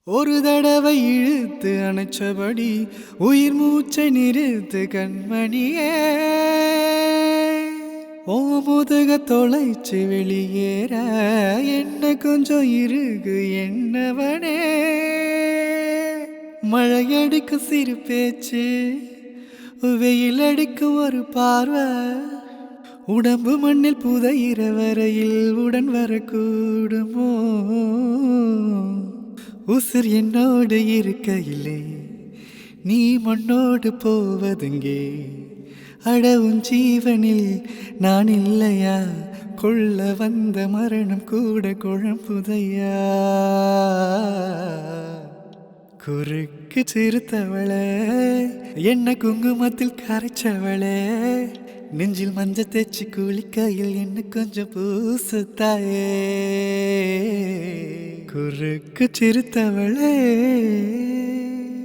ஒரு தடவை இழுத்து அணைச்சபடி உயிர் மூச்சை நிறுத்து கண்மணியே. ஓ முதுக தொலைச்சு வெளியேற என்ன கொஞ்சம் இருக்கு என்னவனே. மழையடிக்கு சிறு பேச்சு, வெயில் அடிக்கும் ஒரு பார்வை, உடம்பு மண்ணில் புதையிற வரையில் உடன் வரக்கூடுமோ. உசிர் என்னோடு இருக்கையிலே நீ மண்ணோடு போவதுங்கே. அட உன் ஜீவனில் நான் இல்லையா, கொள்ள வந்த மரணம் கூட குழம்புதையா. குறுக்கு சிறுத்தவளே, என்ன குங்குமத்தில் கரைச்சவளே, நெஞ்சில் மஞ்ச தேய்ச்சி குளிக்கையில் என்ன கொஞ்சம் பூசுத்தாயே. குறுக்கு சிறுத்தவளே.